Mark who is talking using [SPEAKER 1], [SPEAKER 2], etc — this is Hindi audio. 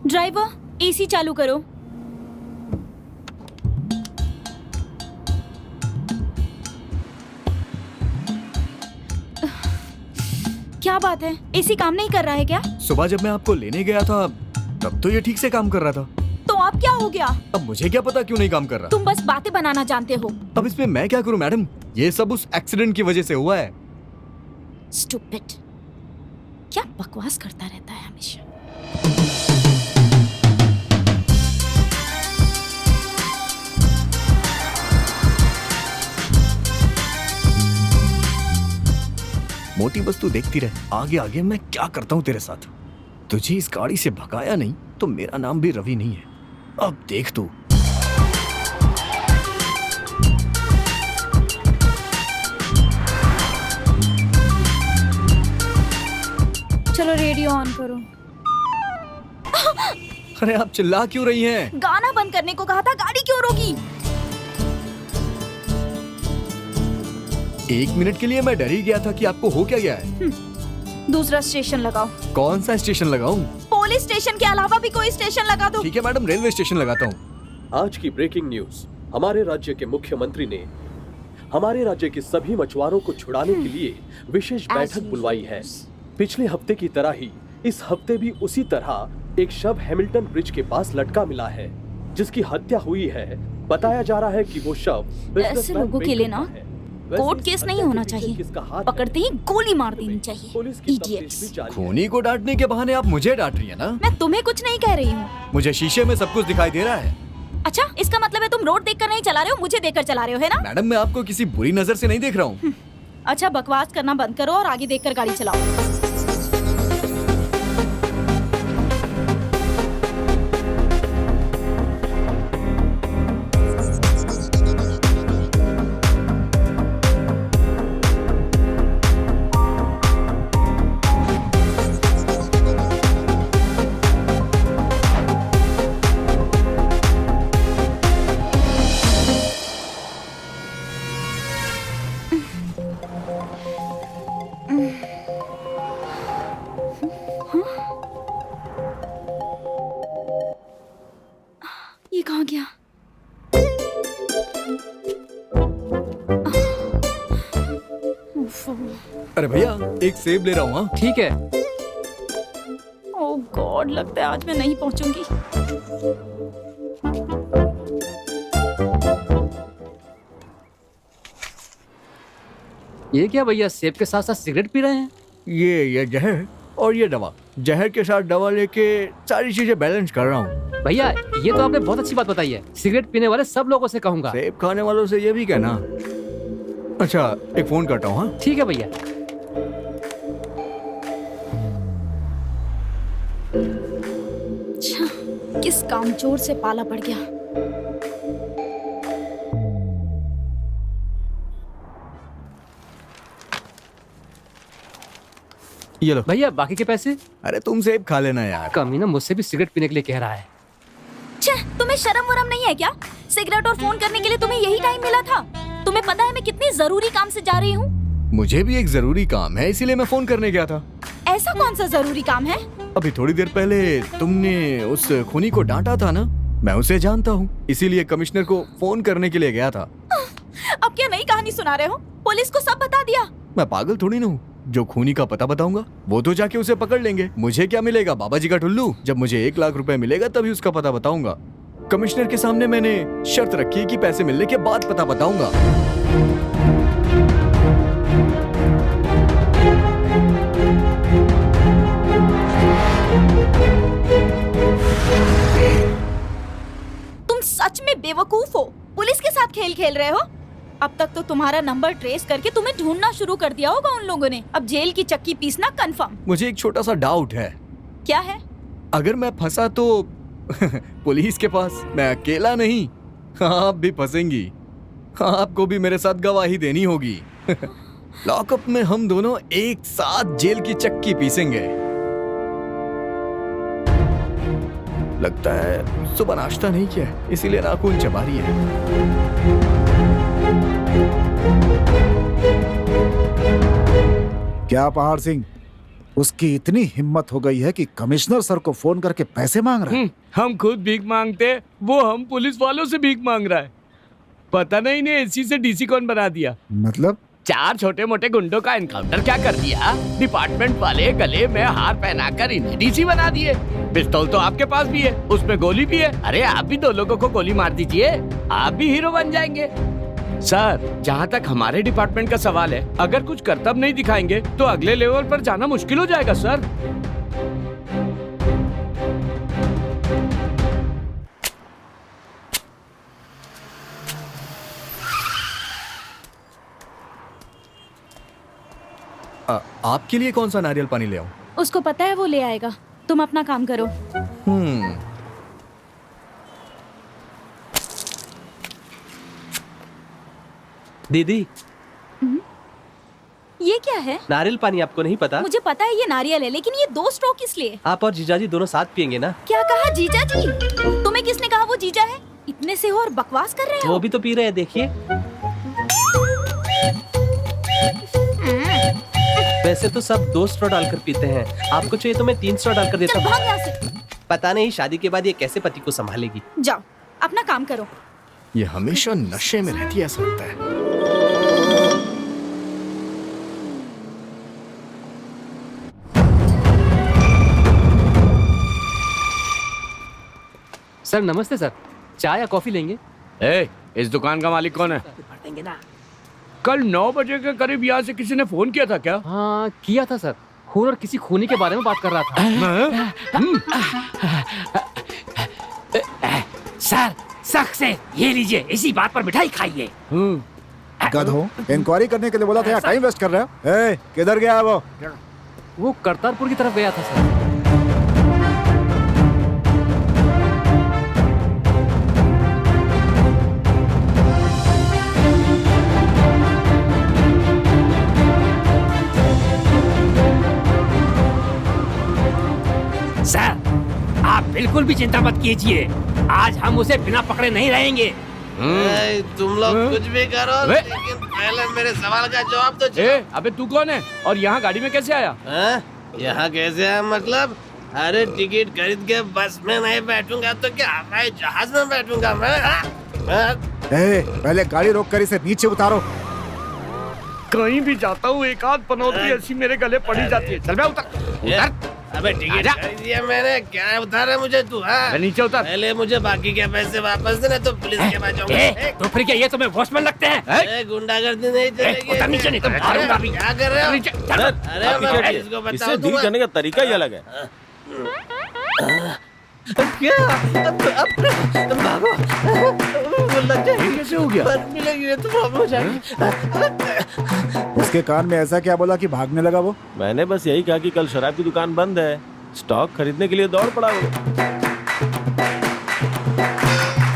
[SPEAKER 1] ड्राइवर एसी चालू करो। क्या बात है, एसी काम नहीं कर रहा है क्या?
[SPEAKER 2] सुबह जब मैं आपको लेने गया था तब तो ये ठीक से काम कर रहा था।
[SPEAKER 1] तो अब क्या हो गया?
[SPEAKER 2] अब मुझे क्या पता क्यों नहीं काम कर रहा।
[SPEAKER 1] तुम बस बातें बनाना जानते हो।
[SPEAKER 2] अब इसमें मैं क्या करूं मैडम, ये सब उस एक्सीडेंट की वजह से हुआ है।
[SPEAKER 1] स्टूपिड, क्या बकवास करता रहता है हमेशा।
[SPEAKER 2] मोटी बस तू देखती रहे, आगे आगे मैं क्या करता हूँ तेरे साथ। तुझे इस गाड़ी से भगाया नहीं तो मेरा नाम भी रवि नहीं है। अब देख तू।
[SPEAKER 1] चलो रेडियो ऑन करो।
[SPEAKER 2] अरे आप चिल्ला क्यों रही हैं?
[SPEAKER 1] गाना बंद करने को कहा था, गाड़ी क्यों रोकी?
[SPEAKER 2] 1 मिनट के लिए मैं डर ही गया था कि आपको हो क्या गया है।
[SPEAKER 1] दूसरा स्टेशन लगाओ।
[SPEAKER 2] कौन सा स्टेशन लगाऊं?
[SPEAKER 1] पुलिस स्टेशन के अलावा भी कोई स्टेशन लगा दो।
[SPEAKER 2] ठीक है मैडम, रेलवे स्टेशन लगाता हूँ।
[SPEAKER 3] आज की ब्रेकिंग न्यूज। हमारे राज्य के मुख्यमंत्री ने हमारे राज्य के सभी मछुआरों को छुड़ाने के लिए विशेष बैठक बुलवाई है। पिछले हफ्ते की तरह ही इस हफ्ते भी उसी तरह एक शव हैमिल्टन ब्रिज के पास लटका मिला है, जिसकी हत्या हुई है। बताया जा रहा है कि वो शव
[SPEAKER 1] ऐसे लोगों के लिए ना कोर्ट केस नहीं होना चाहिए, पकड़ते ही गोली मार देनी चाहिए। इडियट्स।
[SPEAKER 2] खूनी को डांटने के बहाने आप मुझे डांट रही है ना?
[SPEAKER 1] मैं तुम्हें कुछ नहीं कह रही हूँ।
[SPEAKER 2] मुझे शीशे में सब कुछ दिखाई दे रहा है।
[SPEAKER 1] अच्छा, इसका मतलब है तुम रोड देखकर नहीं चला रहे हो, मुझे देखकर चला रहे हो, है ना?
[SPEAKER 2] मैडम मैं आपको किसी बुरी नजर से नहीं देख रहा हूँ।
[SPEAKER 1] अच्छा, बकवास करना बंद करो और आगे देखकर गाड़ी चलाओ। ये कहाँ गया?
[SPEAKER 2] अरे भैया एक सेब ले रहा हूँ। हाँ
[SPEAKER 4] ठीक है।
[SPEAKER 1] ओह गॉड, लगता है आज मैं नहीं पहुंचूंगी।
[SPEAKER 4] ये क्या भैया, सेब के साथ साथ सिगरेट पी रहे हैं?
[SPEAKER 2] ये जहर और ये दवा, जहर के साथ दवा लेके सारी चीजें बैलेंस कर रहा हूँ।
[SPEAKER 4] भैया ये तो आपने बहुत अच्छी बात बताई है। सिगरेट पीने वाले सब लोगों से कहूंगा।
[SPEAKER 2] सेब खाने वालों से ये भी कहना। अच्छा एक फोन करता हूँ। हाँ
[SPEAKER 4] ठीक है भैया।
[SPEAKER 1] अच्छा, किस कामचोर से पाला पड़ गया।
[SPEAKER 2] ये लो
[SPEAKER 4] भैया बाकी के पैसे?
[SPEAKER 2] अरे तुम सेब खा लेना यार।
[SPEAKER 4] कमीना मुझसे भी सिगरेट पीने के लिए कह रहा है।
[SPEAKER 1] छह, तुम्हें शर्म वरम नहीं है क्या? सिगरेट और फोन करने के लिए तुम्हें यही टाइम मिला था? तुम्हें पता है मैं कितनी जरूरी काम से जा रही हूँ?
[SPEAKER 2] मुझे भी एक जरूरी काम है, इसीलिए मैं फोन करने गया था।
[SPEAKER 1] ऐसा कौन सा जरूरी काम है?
[SPEAKER 2] अभी थोड़ी देर पहले तुमने उस खूनी को डांटा था ना, मैं उसे जानता हूँ, इसीलिए कमिश्नर को फोन करने के लिए गया था।
[SPEAKER 1] अब क्या नई कहानी सुना रहे हो? पुलिस को सब बता दिया?
[SPEAKER 2] मैं पागल थोड़ी ना हूँ, जो खूनी का पता बताऊंगा वो तो जाके उसे पकड़ लेंगे। मुझे क्या मिलेगा, बाबा जी का टुल्लू? जब मुझे 1 लाख रुपए मिलेगा तभी उसका पता बताऊंगा। कमिश्नर के सामने मैंने शर्त रखी है कि पैसे मिलने के बाद पता बताऊंगा।
[SPEAKER 1] तुम सच में बेवकूफ हो, पुलिस के साथ खेल खेल रहे हो। अब तक तो तुम्हारा नंबर ट्रेस करके तुम्हें ढूंढना शुरू कर दिया होगा उन लोगों ने। अब जेल की चक्की पीसना कंफर्म।
[SPEAKER 2] मुझे एक छोटा सा डाउट है।
[SPEAKER 1] क्या है?
[SPEAKER 2] अगर मैं फंसा तो पुलिस के पास मैं अकेला नहीं, आप भी फंसेंगी। आपको भी मेरे साथ गवाही देनी होगी। लॉकअप में हम दोनों एक साथ जेल की चक्की पीसेंगे। लगता है सुबह नाश्ता नहीं किया, इसीलिए नाखून चबा रही है।
[SPEAKER 5] क्या पहाड़ सिंह, उसकी इतनी हिम्मत हो गई है कि कमिश्नर सर को फोन करके पैसे मांग रहा है।
[SPEAKER 6] हम खुद भीख मांगते, वो हम पुलिस वालों से भीख मांग रहा है। पता नहीं इन्हें एसी से डीसी कौन बना दिया।
[SPEAKER 5] मतलब
[SPEAKER 6] 4 छोटे मोटे गुंडों का एनकाउंटर क्या कर दिया, डिपार्टमेंट वाले गले में हार पहनाकर इन्हें डीसी बना दिए। पिस्तौल तो आपके पास भी है, उसमें गोली भी है। अरे आप भी 2 लोगों को गोली मार दीजिए, आप भी हीरो बन जाएंगे। सर, जहाँ तक हमारे डिपार्टमेंट का सवाल है, अगर कुछ करतब नहीं दिखाएंगे तो अगले लेवल पर जाना मुश्किल हो जाएगा सर।
[SPEAKER 2] आपके लिए कौन सा नारियल पानी ले आऊं?
[SPEAKER 1] उसको पता है, वो ले आएगा। तुम अपना काम करो।
[SPEAKER 7] दीदी,
[SPEAKER 1] ये क्या है?
[SPEAKER 7] नारियल पानी आपको नहीं पता?
[SPEAKER 1] मुझे पता है ये नारियल है, लेकिन ये 2 स्ट्रोक किस लिए?
[SPEAKER 7] आप और जीजाजी दोनों साथ पियेंगे ना?
[SPEAKER 1] क्या कहा जीजा जी? तुम्हें किसने कहा वो जीजा है? इतने से हो और बकवास कर रहे हो।
[SPEAKER 7] वो भी तो पी रहे हैं, देखिए। वैसे तो सब 2 स्ट्रॉ डालकर पीते हैं, आपको चाहिए तो मैं 3 स्ट्रॉ डालकर देता
[SPEAKER 1] चल
[SPEAKER 7] हूँ।
[SPEAKER 1] भाग यहाँ से।
[SPEAKER 7] पता नहीं शादी के बाद ये कैसे पति को संभालेगी।
[SPEAKER 1] जाओ अपना काम करो।
[SPEAKER 2] ये हमेशा नशे में रहती है, ऐसा लगता है।
[SPEAKER 4] सर नमस्ते सर, चाय या कॉफी लेंगे?
[SPEAKER 6] इस दुकान का मालिक कौन है? कल 9 बजे के करीब यहाँ से किसी ने फोन किया था क्या?
[SPEAKER 4] हाँ किया था सर, खून और किसी खूनी के बारे में बात कर रहा था।
[SPEAKER 8] सर सख्त से ये लीजिए, इसी बात पर मिठाई खाइए।
[SPEAKER 5] गधो, इंक्वायरी करने के लिए बोला था, यहाँ टाइम वेस्ट कर रहे हो। ए, किधर गया वो?
[SPEAKER 4] वो करतारपुर की तरफ गया था सर।
[SPEAKER 8] सर आप बिल्कुल भी चिंता मत कीजिए, आज हम उसे बिना पकड़े नहीं रहेंगे।
[SPEAKER 9] तुम लोग कुछ भी करो, लेकिन पहले मेरे सवाल का जवाब तो
[SPEAKER 6] अबे तू कौन है और यहाँ गाड़ी में कैसे आया?
[SPEAKER 9] यहाँ कैसे है मतलब? अरे टिकट खरीद के बस में नहीं बैठूंगा तो क्या हवाई जहाज में बैठूंगा मैं?
[SPEAKER 5] ए, पहले गाड़ी रोक कर इसे नीचे उतारो।
[SPEAKER 6] कहीं भी जाता हूँ एक आध पनौती ऐसी मेरे गले पड़ी जाती है। चल बे उतर।
[SPEAKER 9] अबे टिकट खरीद दिया मैंने, क्या उतारा मुझे तू?
[SPEAKER 6] नीचे उतर।
[SPEAKER 9] पहले मुझे बाकी के पैसे वापस देना तो पुलिस के पास जाऊंगा।
[SPEAKER 8] तो फिर क्या ये तुम्हें वॉचमैन लगते हैं?
[SPEAKER 9] गुंडागर्दी नहीं चलेगी।
[SPEAKER 8] उतर नीचे, नहीं तो मारूंगा भी।
[SPEAKER 9] क्या कर रहे हो? अरे मैं पुलिस को बताऊं
[SPEAKER 10] डील करने का तरीका ही अलग है।
[SPEAKER 9] क्या? भागो, लग जाएगी।
[SPEAKER 6] कैसे हो गया?
[SPEAKER 9] मिलेगी तो प्रॉब्लम हो जाएगी।
[SPEAKER 5] उसके कान में ऐसा क्या बोला कि भागने लगा वो?
[SPEAKER 10] मैंने बस यही कहा कि कल शराब की दुकान बंद है, स्टॉक खरीदने के लिए दौड़ पड़ा वो।